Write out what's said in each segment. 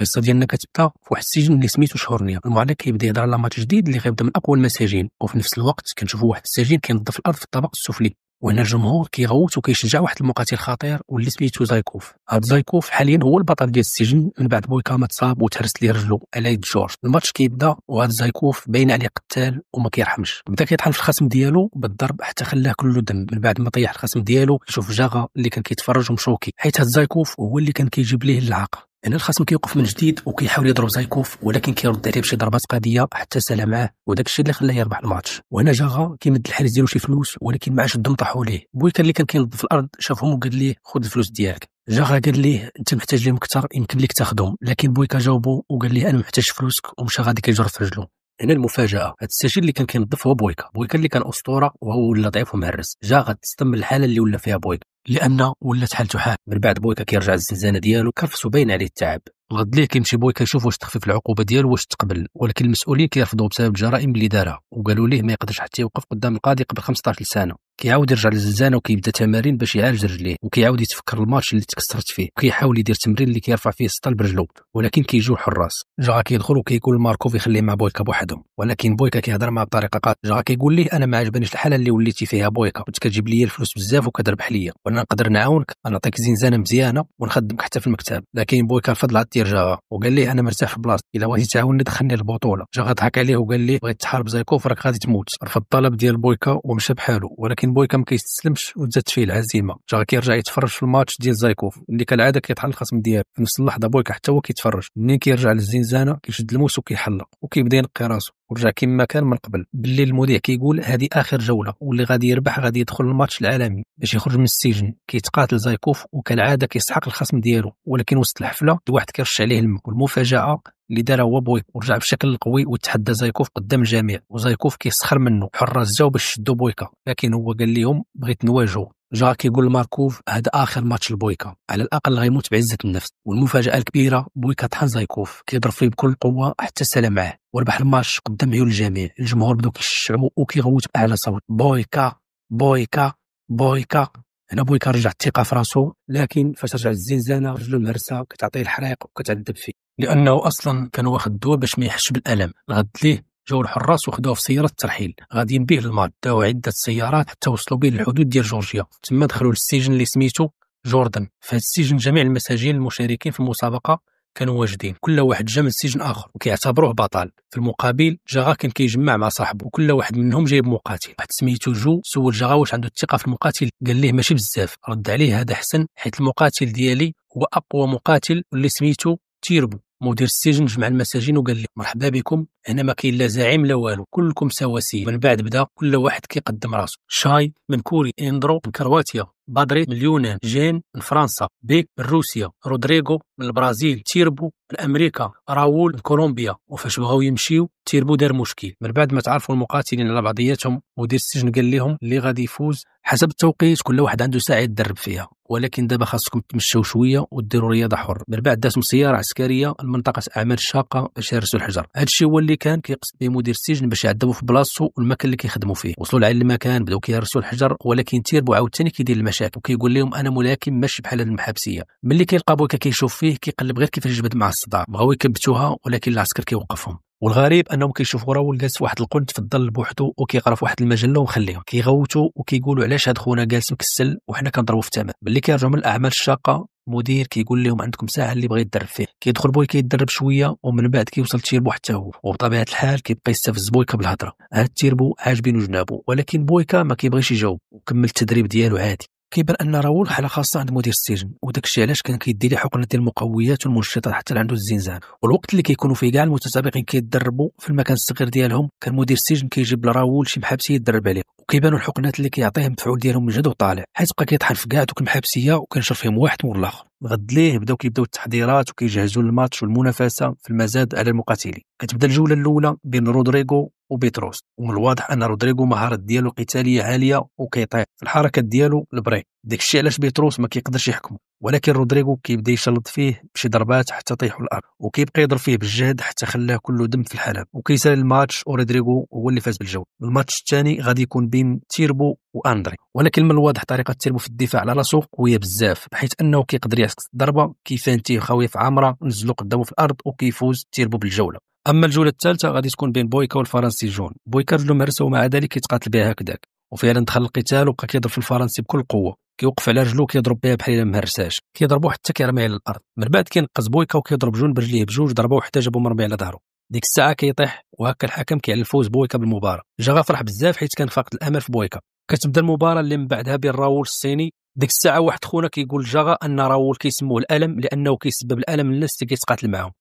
القصه ديالنا كتبدا في واحد السجن اللي سميتو شهورنيا. المعلق كيبدا يهضر على ماتش جديد اللي غيبدا من اقوى المساجين، وفي نفس الوقت كنشوفوا واحد السجين كينظف الارض في الطبق السفلي، وهنا الجمهور كيغوت وكيشجع واحد المقاتل خطير واللي سميتو زايكوف. هذا زايكوف حاليا هو البطل ديال السجن من بعد بويكا ما تصاب وتهرس ليه رجلو على يد جورج. الماتش كيبدا وهذا زايكوف باين عليه قتال وما كيرحمش، بدا كيطحن في الخصم ديالو بالضرب حتى خلاه كله دم. من بعد ما طيح الخصم ديالو كيشوف جاغا اللي كان كيتفرج ومشوكي، حيت هذا زايكوف هو اللي كان كيجيب ليه اللعاقه. هنا الخصم كيوقف من جديد وكيحاول يضرب زايكوف، ولكن كيرد عليه بشي ضربات قاضيه حتى سالا معاه، وداك الشيء اللي خلاه يربح الماتش. وهنا جاغا كيمد الحارس ديالو شي فلوس، ولكن معاش الدم طاحوا ليه. بويكا اللي كان كينظف الارض شافهم وقال ليه خذ الفلوس ديالك. جاغا قال ليه انت محتاج ليهم اكثر، يمكن ليك تاخذهم، لكن بويكا جاوبو وقال ليه انا محتاج فلوسك، ومشى غادي كيجر في رجلو. هنا المفاجاه، هذا السجين اللي كان كينظف هو بويكا اللي كان اسطوره وهو ولا ضعيف ومهرس. جاغا تصدم الحاله اللي ولا فيها بويكا، لان ولات حالته حال. من بعد بويكا كيرجع للزنزانه ديالو كرفس وباين عليه التعب. الغد ليه كيمشي بويكا يشوف واش تخفيف العقوبه ديالو واش تقبل، ولكن المسؤولين كيرفضوا بسبب الجرائم اللي دارها، وقالوا ليه ما يقدرش حتى يوقف قدام القاضي قبل 15 سنه. كيعاود يرجع للزنزانه وكيبدا تمارين باش يعالج رجليه، وكيعاود يتفكر الماتش اللي تكسرت فيه، وكيحاول يدير تمرين اللي كيرفع فيه السطل برجلو، ولكن كيجيو الحراس. جاغا كيدخل وكيقول لماركوف يخليه مع بويكا بوحدهم، ولكن بويكا كيهضر معاه بطريقه قاطعه. جاغا كيقول ليه انا ما عجبنيش الحاله اللي وليتي فيها بويكا، كنت كتجيب لي الفلوس بزاف وكتربح ليا، وانا نقدر نعاونك نعطيك زنزانه مزيانه ونخدمك حتى في المكتب. لكن بويكا رفض العطير جاغا وقال ليه انا مرتاح في بلاصتي، الا بغيتي تعاوني دخلني البطوله. جاغا ضحك عليه وقال ليه بغيت تحارب زايكوف راك غادي تموت. رفض الطلب ديال بويكا ومشى بحاله، ولكن بويكا ما كيستسلمش وزادت فيه العزيمه. جاغا كيرجع يتفرج في الماتش ديال زايكوف اللي كالعاده كيطحن الخصم ديالو. في نفس اللحظه بويكا حتى هو كيتفرج، منين كيرجع للزنزانه كيشد الموس وكيحلق وكيبدا ينقي راسو ورجع كما كان من قبل. بالليل المذيع كيقول هذه اخر جوله، واللي غادي يربح غادي يدخل الماتش العالمي باش يخرج من السجن. كيتقاتل زايكوف وكالعاده كيسحق الخصم ديالو، ولكن وسط الحفله واحد كيرش عليه الماء، والمفاجاه اللي دارها هو بويكا ورجع بشكل قوي وتحدى زايكوف قدام الجميع، وزايكوف كيسخر منه. الحراس جاو باش يشدوا بويكا، لكن هو قال لهم بغيت نواجهو. جا كيقول لماركوف هذا اخر ماتش لبويكا، على الاقل غيموت بعزه النفس. والمفاجاه الكبيره بويكا طحن زايكوف كيضرب فيه بكل قوه حتى سلم معاه وربح الماتش قدام عيون الجميع. الجمهور بداو كيشجعوا وكيغوتوا باعلى صوت بويكا بويكا بويكا. هنا بويكا رجع الثقه في راسو، لكن فاش رجع للزنزانه رجلو المهرسه كتعطيه الحريق وكتعذب فيه، لانه اصلا كان واخد الدواء باش ما يحسش بالالم. الغد ليه جاو الحراس وخدوه في سياره الترحيل غاديين به للمات. داو عده سيارات حتى وصلوا به للحدود ديال جورجيا، تما دخلوا للسجن اللي سميتو جوردن. في هذا السجن جميع المساجين المشاركين في المسابقه كانوا واجدين، كل واحد جا من سجن اخر وكيعتبروه بطل. في المقابل جاغا كان كيجمع مع صاحبه، وكل واحد منهم جايب مقاتل. واحد سميتو جو سول جاغا واش عنده الثقه في المقاتل، قال ليه ماشي بزاف. رد عليه هذا حسن، حيت المقاتل ديالي هو اقوى مقاتل واللي سميتو تيربو. مدير السجن جمع المساجين وقال لي مرحبا بكم، هنا ما كاين لا زعيم لا والو، كلكم سواسية. من بعد بدا كل واحد كيقدم راسو، شاي من كوري، اندرو من كرواتيا، بادري من اليونان، جين من فرنسا، بيك من روسيا، رودريغو من البرازيل، تيربو من امريكا، راول من كولومبيا. وفاش بغاو يمشيو تيربو دار مشكل. من بعد ما تعرفوا المقاتلين على بعضياتهم، مدير السجن قال لهم اللي غادي يفوز حسب التوقيت كل واحد عنده ساعه يتدرب فيها، ولكن دابا خاصكم تمشوا شويه وديروا رياضه حر. من بعد داتهم سياره عسكريه لمنطقه اعمال الشاقه باش يهرسوا الحجر. هذا الشيء هو اللي كان كيقصد به مدير السجن باش يعذبوا في بلاصتو والمكان اللي كيخدموا فيه. وصلوا لعند المكان بداو كيهرسوا الحجر، ولكن تيربو عاوتاني كيدير المشاكل وكيقول لهم انا ملاكم ماشي بحال هاد المحابسيه. ملي كيلقى بويكا كيشوف فيه كيقلب غير كيفاش يجبد مع الصداع، بغاو يكبتوها ولكن العسكر كيوقفهم. والغريب انهم كيشوفوا راول جالس في واحد القنت في الظل بوحدو وكيقرا في واحد المجله ومخليهم كيغوتوا وكيقولوا علاش هاد خونا جالس مكسل وحنا كنضربوا في الثمن. ملي كيرجعوا من الاعمال الشاقه مدير كيقول لهم عندكم ساعه اللي بغى يتدرب فيه. كيدخل بويكا يتدرب شويه، ومن بعد كيوصل تيربو حتى هو، وبطبيعه الحال كيبقى يستفز بويكا بالهضره. هاد تيربو عاجبينو جنابو، ولكن بويكا ما كيبغيش يجاوب وكمل التدريب ديالو عادي. كيبان ان راول حاله خاصه عند مدير السجن، وداك الشيء علاش كان كيدي ليه حقنه ديال المقويات والمنشطات حتى عنده الزنزان. والوقت اللي كيكونوا فيه كاع المتسابقين كيتدربوا في المكان الصغير ديالهم، كان مدير السجن كيجيب لراول شي محابسي يتدرب عليه، وكيبانوا الحقنات اللي كيعطيهم المفعول ديالهم من جد وطالع، حيت بقى كيطحن في كاع دوك المحابسيه وكنشر فيهم واحد مور الاخر. غد ليه كيبداو التحضيرات وكيجهزوا الماتش والمنافسه في المزاد على المقاتلين. كتبدا الجوله الاولى بين رودريغو وبيتروس، ومن الواضح ان رودريغو مهارات ديالو قتاليه عاليه وكيطيح في الحركات ديالو البري. داك الشيء علاش بيتروس ما كيقدرش يحكمه، ولكن رودريغو كيبدا يشلط فيه بشي ضربات حتى طيحوا الارض، وكيبقى يضرب فيه بالجهد حتى خلاه كله دم في الحلبة، وكيسال الماتش ورودريغو هو اللي فاز بالجوله. الماتش الثاني غادي يكون بين تيربو واندري، ولكن من الواضح طريقه تيربو في الدفاع على راسو قويه بزاف، بحيث انه كيقدر يعكس الضربه كيفانتيه خاويه في عامره نزلو قدامه في الارض وكيفوز تيربو بالجوله. اما الجوله الثالثه غادي تكون بين بويكا والفرنسي جون. بويكا رجلو مهرسه ومع ذلك كيتقاتل بها هكذاك، وفعلا دخل القتال وبقى كيضرب في الفرنسي بكل قوه، كيوقف على رجلو كيضرب بها بحال الا مهرساش، كيضربو حتى كيرميه على الارض. من بعد كينقز بويكا وكيضرب جون برجليه بجوج، ضربه وحتى جابو مرمي على ظهره. ديك الساعه كيطيح، وهكا الحكم كيعلن الفوز بويكا بالمباراه. جا فرح بزاف حيت كان فاقد الامل في بويكا. كتبدا المباراه اللي من بعدها بين راول الصيني. ديك الساعه واحد خونا كيقول جاغا ان راول كيسموه الالم لانه كيسبب الالم للناس اللي كيتقاتل معاهم،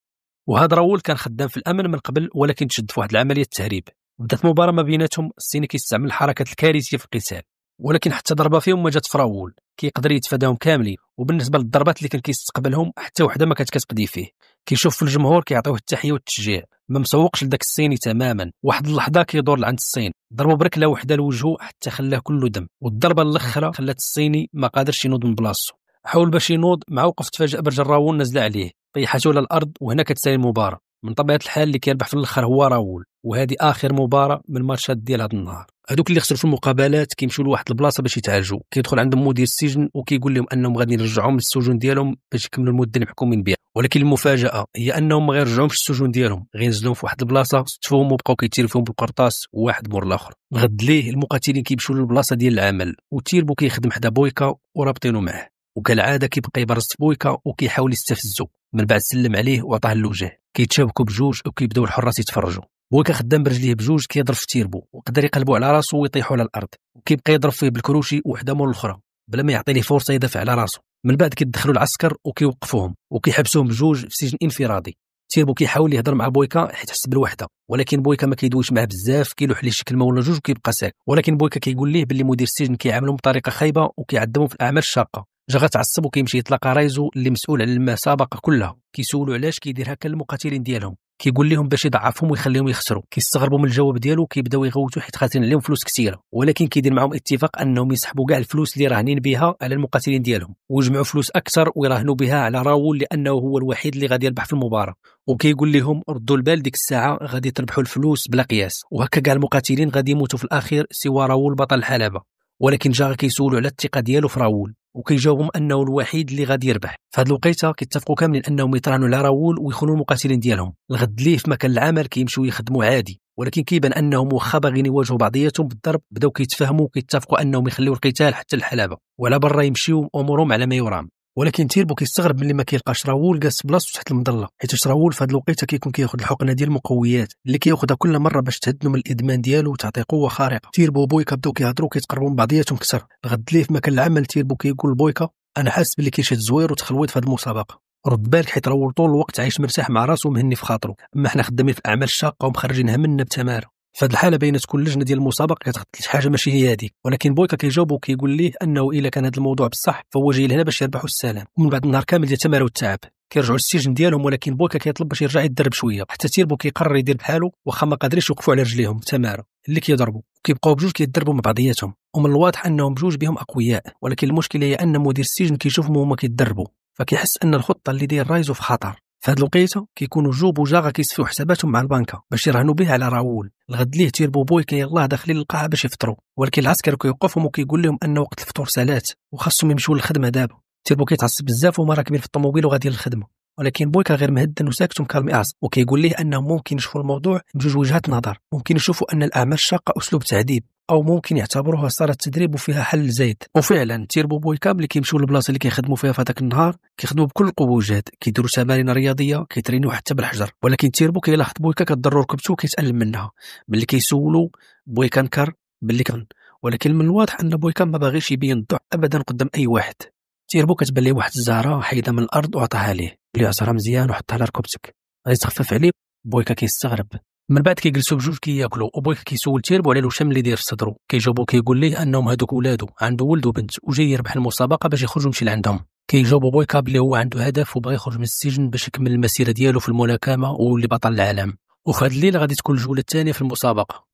وهذا راول كان خدام في الامن من قبل ولكن تشد في واحد العمليه تهريب. بدات مباراه ما بيناتهم، الصيني كيستعمل الحركات الكارثيه في القتال، ولكن حتى ضربه فيهم ما جات في راول، كيقدر يتفاداهم كاملين. وبالنسبه للضربات اللي كان كيستقبلهم حتى وحده ما كانت كتقضي فيه. كيشوف في الجمهور كيعطيوه التحيه والتشجيع، ما مسوقش لذاك الصيني تماما. واحد اللحظه كيدور لعند الصين، ضربه بركله وحده لوجهه حتى خلاه كله دم، والضربه الاخرى خلات الصيني ما قادرش ينوض من بلاصتو. حاول باش ينوض، مع وقف تفاجأ برجل راول نزل عليه، طيحته على الارض، وهنا كتسالي المباراه. من طبيعه الحال اللي كيربح في الاخر هو راول، وهذه اخر مباراه من الماتشات ديال هذا النهار. هذوك اللي خسروا في المقابلات كيمشيو لواحد البلاصه باش يتعالجوا، كيدخل عندهم مدير السجن وكيقول لهم انهم غادي يرجعوهم للسجون ديالهم باش يكملوا المده اللي محكومين بها. ولكن المفاجاه هي انهم ما غيرجعوهمش للسجون ديالهم، غينزلوهم في واحد البلاصه ستفهم وبقاو كيتيروا فيهم بالقرطاس واحد مور الاخر. غد ليه المقاتلين كيمشيو للبلاصه ديال العمل، وتيربو كيخدم حدا بويكا ورابطينو معاه، وكالعاده كيبقى يبرز في بويكا وكيحاول يستفزو. من بعد سلم عليه وعطاه الوجه، كيتشابكوا بجوج وكيبداو الحراس يتفرجوا. بويكا خدام برجليه بجوج كيضرب في تيربو، وقدر يقلبوا على راسو ويطيحوا على الارض، وكيبقى يضرب فيه بالكروشي وحده مور الاخرى بلا ما يعطي ليه فرصه يدافع على راسو. من بعد كيدخلوا العسكر وكيوقفوهم وكيحبسوهم بجوج في سجن انفرادي. تيربو كيحاول يهضر مع بويكا حيت حس بالوحده، ولكن بويكا ما كيدويش معاه بزاف، كيلوح ليه شي كلمه ولا جوج وكيبقى ساكت. ولكن بويكا كيقول ليه باللي مدير السجن كيعاملهم بطريقه خايبه وكيعذبهم في الاعمال الشاقه. جا غتعصب وكيمشي يتلاقى رايزو اللي مسؤول على المسابقه كلها، كيسولوا علاش كيدير هكا للمقاتلين ديالهم، كيقول لهم باش يضعفهم ويخليهم يخسروا. كيستغربوا من الجواب ديالو وكيبداو يغوتوا حيت خاسرين عليهم فلوس كثيره، ولكن كيدير معهم اتفاق انهم يسحبوا كاع الفلوس اللي راهنين بها على المقاتلين ديالهم، ويجمعوا فلوس اكثر ويراهنوا بها على راول لانه هو الوحيد اللي غادي يربح في المباراه. وكيقول لهم ردوا البال، ديك الساعه غادي تربحوا الفلوس بلا قياس، وهكا كاع المقاتلين غادي يموتوا في الاخير سوى راول بطل الحلبه. ولكن جا كيسولوا على الثقه ديالو في راول، وكيجاوبهم انه الوحيد اللي غادي يربح. في هذه الوقيته كيتفقوا كاملين انهم يطرانوا على راول ويخونوا المقاتلين ديالهم. الغد ليه في مكان العمل كيمشيو يخدموا عادي، ولكن كيبان انهم واخا باغيين يواجهوا بعضياتهم بالضرب بداو كيتفاهموا وكيتفقوا انهم يخليوا القتال حتى الحلبه وعلى برا يمشيو امورهم على ما يرام. ولكن تيربو كيستغرب ملي ما كيلقاش راول جالس بلاصتو تحت المظله، حيت راول في هذه الوقيته كيكون كياخذ الحقنه ديال المقويات اللي كياخذها كل مره باش تهدنوا من الادمان ديالو وتعطي قوه خارقه. تيربو وبويكا بداو كيهضروا كيتقربوا من بعضياتهم كثر. الغد ليه في مكان العمل تيربو كيقول لبويكا انا حاسس بلي كاين شي زوير وتخلويت في هذه المسابقه، رد بالك حيت راول طول الوقت عايش مرتاح مع راسو ومهني في خاطرو، اما حنا خدامين في الاعمال الشاقه ومخرجين همنا بتماره. في هذه الحاله باينه تكون اللجنه ديال المسابقه كتخطط لشي حاجه ماشي هي هذيك. ولكن بويكا كيجاوب وكيقول ليه انه الا كان هذا الموضوع بصح فهو جاي لهنا باش يربحوا السلام. ومن بعد النهار كامل ديال التماره والتعب كيرجعوا للسجن ديالهم، ولكن بويكا كيطلب باش يرجع يتدرب شويه. حتى تيربو كيقرر يدير بحالو واخا ما قادريش يوقفوا على رجليهم تماره اللي كيضربوا، وكيبقاو بجوج كيتدربوا مع بعضياتهم. ومن الواضح انهم بجوج بهم اقوياء، ولكن المشكله هي ان مدير السجن كيشوفهم هما كيتدربوا، فكيحس ان الخطه اللي داير رايزو في خطر. في هذه الوقيته كيكونوا جوب وجاغا كيصفيو حساباتهم مع البنكه باش يرهنوا به على راول. الغد ليه تيربو بويكا يلاه داخلين للقاعه باش يفطروا، ولكن العسكر كيوقفهم وكيقول لهم ان وقت الفطور سالات وخاصهم يمشيو للخدمه دابا. تيربو كيتعصب بزاف وما راكبين في الطوموبيل وغادي للخدمه، ولكن بويكا غير مهدن وساكت ومكالمي اعصاب، وكيقول ليه انهم ممكن يشوفوا الموضوع بجوج وجهات نظر. ممكن يشوفوا ان الاعمال الشاقه اسلوب تعذيب، او ممكن يعتبروها صارة تدريب وفيها حل زايد. وفعلا تيربو بويكا ملي كيمشيو للبلاصه اللي كيخدموا فيها في هذاك النهار كيخدموا بكل قوه وجهد، كيديروا تمارين رياضيه، كيترينوا حتى بالحجر. ولكن تيربو كيلاحظ بويكا كضرو ركبته وكيتالم منها. ملي كيسولوا بويكا نكر باللي كان، ولكن من الواضح ان بويكا ما باغيش يبين الضعف ابدا قدام اي واحد. تيربو كتبان ليه واحد الزهره حيدها من الارض وعطاها ليه، اللي عصرها مزيان وحطها على ركبتك غادي تخفف عليه. بويكا كيستغرب. من بعد كيجلسوا بجوج كياكلوا، وبويكا كيسول تيربو على الوشم اللي داير في صدرو. كيجاوبو كيقول ليه انهم هذوك ولادو، عنده ولد وبنت وجاي يربح المسابقه باش يخرج يمشي لعندهم. كيجاوبو بويكا بلي هو عنده هدف وبغى يخرج من السجن باش يكمل المسيره ديالو في الملاكمه واللي بطل العالم. وفي هذا الليل غادي تكون الجوله الثانيه في المسابقه،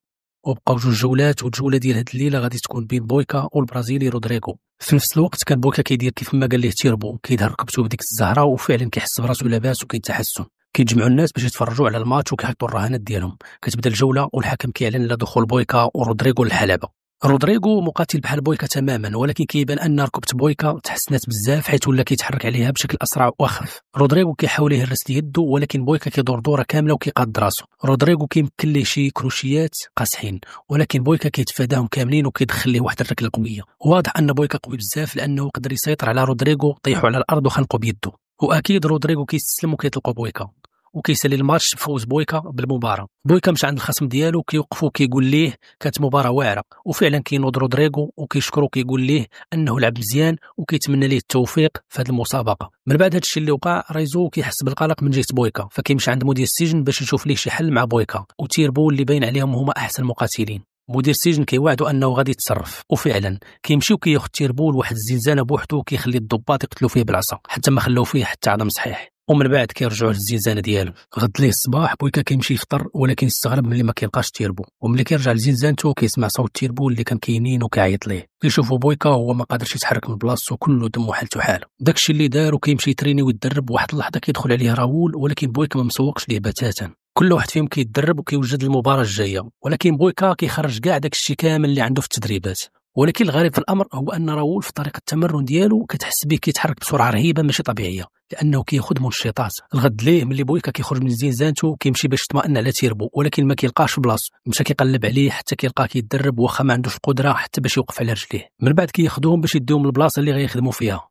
وبقاو جوج جولات، والجوله ديال هاد الليله غادي تكون بين بويكا والبرازيلي رودريغو. في نفس الوقت كان بويكا كيدير كيف ما قال ليه تيربو، كيدهر ركبته بديك الزهره وفعلا كيحس براسو لاباس وكاين تحسن. كيتجمعوا الناس باش يتفرجوا على الماتش وكيحطوا الرهانات ديالهم. كتبدا الجوله والحكم كيعلن على دخول بويكا ورودريغو للحلبه. رودريغو مقاتل بحال بويكا تماما، ولكن كيبان ان ركبه بويكا تحسنت بزاف حيت ولا كيتحرك عليها بشكل اسرع واخف. رودريغو كيحاول يهرس يده، ولكن بويكا كيدور دوره كامله وكيقاد راسو. رودريغو كيمكن ليه شي كروشيات قاصحين، ولكن بويكا كيتفاداهم كاملين وكيدخل ليه واحد الركله قويه. واضح ان بويكا قوي بزاف لانه قدر يسيطر على رودريغو، طيحوا على الارض وخنقوا بيده. واكيد رودريغو كيستسلم وكيطلقوا بويكا وكيسالي الماتش بفوز بويكا بالمباراه. بويكا مشى عند الخصم ديالو كيوقفو كيقول ليه كانت مباراه واعره، وفعلا كينوض رودريغو وكيشكرو كيقول ليه انه لعب مزيان وكيتمنى ليه التوفيق في هذه المسابقه. من بعد هذا الشيء اللي وقع، رايزو كيحس بالقلق من جهه بويكا، فكيمشي عند مدير السجن باش يشوف ليه شي حل مع بويكا وتيربو اللي باين عليهم هما احسن مقاتلين. مدير السجن كيوعدو انه غادي يتصرف، وفعلا كيمشيو كياخذ تيربو لواحد الزنزانه بوحدو وكيخلي الضباط يقتلوا فيه بالعصا حتى ما خلاو فيه حتى عظم صحيح. ومن بعد كيرجعوا للزنزانه ديالو. غد ليه الصباح بويكا كيمشي يفطر، ولكن استغرب ملي ما كيلقاش تيربو. وملي كيرجع لزنزانته كيسمع صوت تيربو اللي كان كاينين وكيعيط ليه. كيشوفوا بويكا وهو ما قادرش يتحرك من بلاصتو، كله دم وحالته حاله. داكشي اللي دار وكيمشي يتريني ويتدرب. واحد اللحظه كيدخل عليه راول، ولكن بويكا ما مسوقش ليه بتاتا. كل واحد فيهم كيتدرب وكيوجد المباراه الجايه، ولكن بويكا كيخرج كاع داكشي كامل اللي عنده في التدريبات. ولكن الغريب في الامر هو ان راول في طريقه التمرن ديالو كتحس به كيتحرك بسرعه رهيبه ماشي طبيعيه، لانه كياخذ منشطات. الغد ليه ملي بويكا كيخرج من زنزانته كيمشي باش يطمئن على تيربو، ولكن ما كيلقاش في بلاصتو. مشى كيقلب عليه حتى كيلقاه كيتدرب، واخا ما عندوش القدره حتى باش يوقف على رجليه. من بعد كياخذوهم باش يديهم للبلاصه اللي غيخدموا فيها.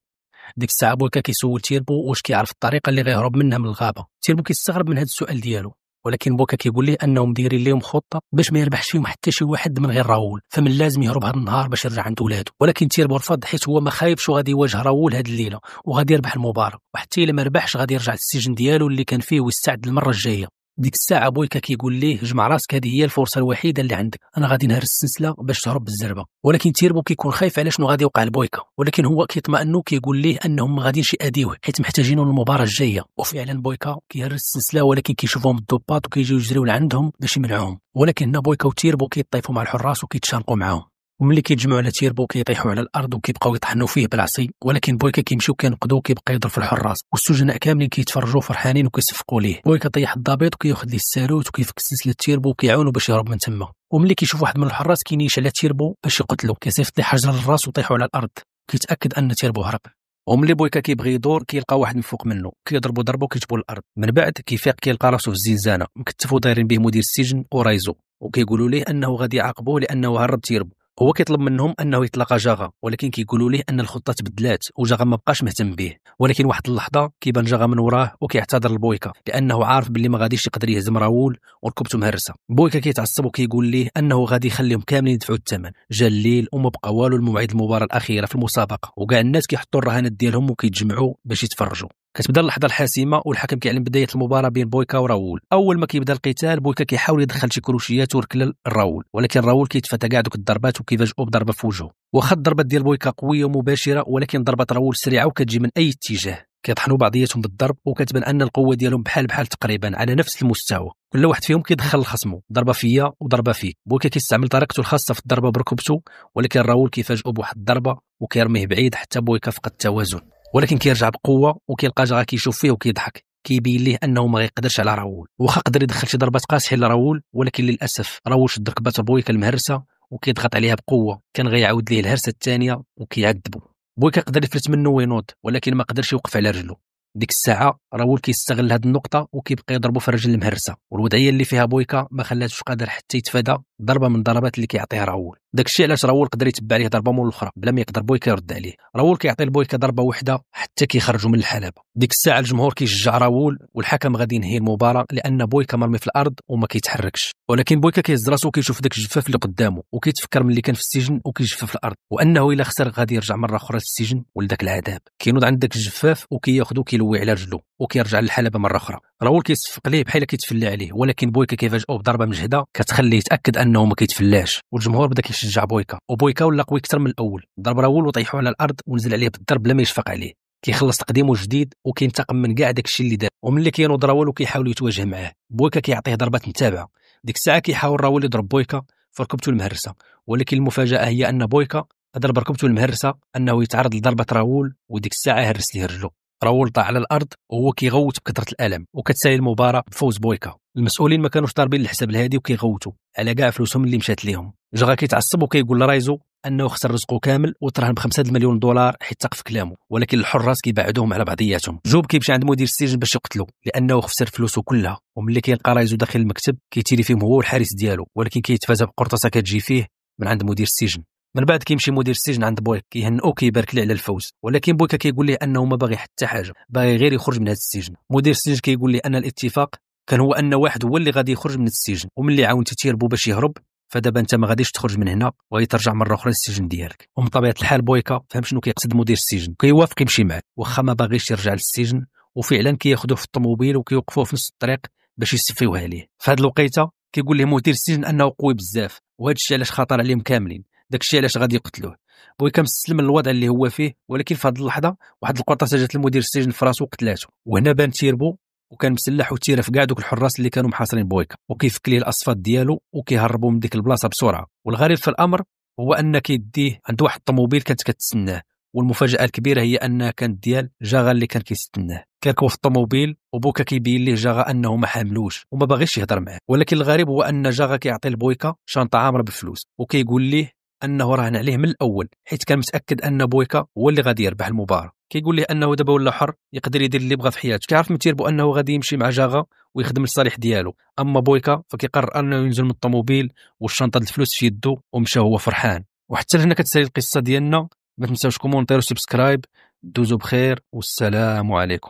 ديك الساعه بويكا كيسول تيربو واش كيعرف الطريقه اللي غيهرب منها من الغابه. تيربو كيستغرب من هذا السؤال ديالو، ولكن بويكا كيقول ليه انهم دايرين ليهم خطه باش ما يربحش فيهم حتى شي واحد من غير راول، فمن لازم يهرب هذا النهار باش يرجع عند ولادو. ولكن تيربو رفض حيت هو ما خايفش وغادي يواجه راول هذه الليله وغادي يربح المباراه، وحتى الا ما ربحش غادي يرجع للسجن ديالو اللي كان فيه ويستعد للمره الجايه. ديك الساعه بويكا كيقول ليه جمع راسك، هذه هي الفرصه الوحيده اللي عندك، انا غادي نهرس السلسله باش تهرب بالزربه. ولكن تيربو كيكون خايف على شنو غادي يوقع لبويكا، ولكن هو كيطمئنو كيقول ليه انهم ما غاديش يأذيوه حيت محتاجينه للمباراه الجايه. وفعلا بويكا كيهرس السلسله، ولكن كيشوفوهم الضباط وكيجيو يجريو لعندهم باش يمنعوهم. ولكن هنا بويكا وتيربو كيطيفوا مع الحراس وكيتشانقوا معاهم، وملي كيتجمعوا على تيربو كيطيحوا على الارض وكيبقاو يطحنوا فيه بالعصي. ولكن بويكا كيمشيو كينقدو وكيبقى يضرب في الحراس، والسجناء كاملين كيتفرجوا فرحانين وكيصفقوا ليه. بويكا طيح الضابط وكياخذ ليه الساروت وكيفك سلسله تيربو وكيعاونوا باش يهرب من تما. وملي كيشوف واحد من الحراس كينيش على تيربو باش يقتلو، كيصيفط ليه حجر للراس وطيحوا على الارض. كيتاكد ان تيربو هرب. وملي بويكا كيبغي يدور كيلقى واحد من فوق منه كيضربو ضربه وكيجبو الارض. من بعد كيفيق كيلقى راسو في الزنزانه مكتف ودايرين به مدير السجن ورايزو، وكيقولوا ليه انه غادي يعاقبوه لانه هرب تيربو. هو كيطلب منهم انه يطلق جاغا، ولكن كيقولوا ليه ان الخطه تبدلات وجاغا ما بقاش مهتم به. ولكن واحد اللحظه كيبان جاغا من وراه وكيعتذر لبويكا لانه عارف باللي ما غاديش يقدر يهزم راول وركبته مهرسه. بويكا كيتعصب وكيقول ليه انه غادي يخليهم كاملين يدفعوا الثمن. جا الليل وما بقى والو لموعد المباراه الاخيره في المسابقه، وكاع الناس كيحطوا الرهانات ديالهم وكيتجمعوا باش يتفرجوا. كتبدا اللحظه الحاسمه والحكم كيعلن بدايه المباراه بين بويكا وراول. اول ما كيبدا القتال بويكا كيحاول يدخل شي كروشيات وركله لراول، ولكن راول كيتفادى كاع دوك الضربات وكيفاجئوا بضربه في وجهه. واخا الضربات ديال بويكا قويه ومباشره، ولكن ضربه راول سريعه وكتجي من اي اتجاه. كيطحنوا بعضياتهم بالضرب وكتبان ان القوه ديالهم بحال تقريبا على نفس المستوى. كل واحد فيهم كيدخل لخصمه ضربه فيا وضربه فيه. بويكا كيستعمل طريقته الخاصه في الضربه بركبته، ولكن راول كيفاجئوا بواحد الضربه وكيرميه بعيد حتى بويكا فقد التوازن. ولكن كيرجع بقوه وكيلقى جاغا كيشوف فيه وكيضحك، كيبين ليه انه ما غيقدرش على راول. واخا قدر يدخل شي ضربات قاصحين لراول، ولكن للاسف راول شد ركبه بويكا المهرسه وكيضغط عليها بقوه. كان غيعاود ليه الهرسه الثانيه وكيعذبو. بويكا قدر يفلت منه وينوض، ولكن ما قدرش يوقف على رجله. ديك الساعه راول كيستغل هذه النقطه وكيبقى يضربو في الرجل المهرسه، والوضعيه اللي فيها بويكا ما خلاتوش قادر حتى يتفادى ضربه من الضربات اللي كيعطيها راول. داكشي علاش راول قدر يتبع عليه ضربه مول الاخرى بلا ما يقدر بويكا يرد عليه. راول كيعطي لبويكا ضربه واحده حتى كيخرجوا من الحلبه. ديك الساعه الجمهور كيشجع راول، والحكم غادي ينهي المباراه لان بويكا مرمي في الارض وما كيتحركش. ولكن بويكا كيهز راسو وكيشوف داك الجفاف اللي قدامه وكيتفكر ملي كان في السجن وكيجفف في الارض، وانه الا خسر غادي يرجع مره اخرى للسجن ولذاك العذاب. كينوض عند داك الجفاف وكياخذو كيلوي على رجلو وكيرجع للحلبه مره اخرى. راول كيصفق ليه بحال كيتفلى عليه، ولكن بويكا كيفاجئو بضربه مجهده كتخليه يتاكد انه ما كيتفلاش. والجمهور بدا كيشجع بويكا، وبويكا ولا قوي اكثر من الاول. ضرب راول وطيحوا على الارض ونزل عليه بالضرب بلا ما يشفق عليه. كيخلص تقديمه جديد وكينتقم من كاع داك الشيء اللي دار. وملي كينوض راول وكيحاول يتواجه معاه، بويكا كيعطيه ضربات متابعه. ديك الساعه كيحاول راول يضرب بويكا، في ركبته المهرسه. ولكن المفاجاه هي ان بويكا ضرب ركبته المهرسه انه يتعرض لضربه راؤول، وديك الساعه هرس ليه رجله. راؤول طاح على الارض وهو كيغوت بكثره الالم، وكتسالي المباراه بفوز بويكا. المسؤولين ما كانوش ضاربين الحساب الهادي وكيغوتوا على كاع فلوسهم اللي مشات ليهم. جاغا كيتعصب وكيقول لرايزو انه خسر رزقه كامل وترهن ب5 مليون دولار حيت ثق في كلامه. ولكن الحراس كيبعدوهم على بعضياتهم. جوب كيمشي عند مدير السجن باش يقتلو لانه خسر فلوسه كلها. وملي كيلقى رايزو داخل المكتب كيتيري فيهم هو والحارس ديالو، ولكن كيتفاجأ بقرطاسه كتجي فيه من عند مدير السجن. من بعد كيمشي مدير السجن عند بويكا كيهنئو كيبارك ليه على الفوز، ولكن بويكا كيقول ليه انه ما باغي حتى حاجه، باغي غير يخرج من هذا السجن. مدير السجن كيقول ليه ان الاتفاق كان هو ان واحد هو اللي غادي يخرج من السجن، وملي عاونتي تيربو باش يهرب فدابا انت ما غاديش تخرج من هنا وغادي ترجع مره اخرى للسجن ديالك. ومن طبيعه الحال بويكا فهم شنو كيقصد مدير السجن، كيوافق يمشي معاه واخا ما باغيش يرجع للسجن. وفعلا كياخذوه في الطوموبيل وكيوقفوه في نص الطريق باش يصفيوه عليه. في هذه الوقيته كيقول له مدير السجن انه قوي بزاف، وهذا الشيء علاش خطر عليهم كاملين، داكشي علاش غادي يقتلوه. بويكا مستسلم للوضع اللي هو فيه، ولكن في هذه اللحظه واحد القرطاسه جات لمدير السجن في راسو وقتلاته. وهنا بان تيربو وكان مسلح وتيره في كاع دوك الحراس اللي كانوا محاصرين بويكا، وكيفك ليه الاصفاد ديالو وكيهربوا من ديك البلاصه بسرعه. والغريب في الامر هو ان كيديه عند واحد الطوموبيل كانت كتسناه، والمفاجاه الكبيره هي انها كانت ديال جاغا اللي كان كيستناه. كيركبوا في الطوموبيل وبويكا كيبين ليه جاغا انه ما حاملوش وما باغيش يهضر معاه. ولكن الغريب هو ان جاغا كيعطي لبويكا شنطه عامره بالفلوس، وكيقول ليه انه راهن عليه من الاول حيت كان متاكد ان بويكا هو اللي غادي يربح المباراه. كيقول ليه انه دابا ولا حر يقدر يدير اللي بغى في حياته. كيعرف من تيربو انه غادي يمشي مع جاغا ويخدم للصالح ديالو. اما بويكا فكيقرر انه ينزل من الطوموبيل والشنطه الفلوس في يده ومشى هو فرحان. وحتى هنا كتسالي القصه ديالنا. ما تنساوش كومونتير وسبسكرايب. دوزو بخير والسلام عليكم.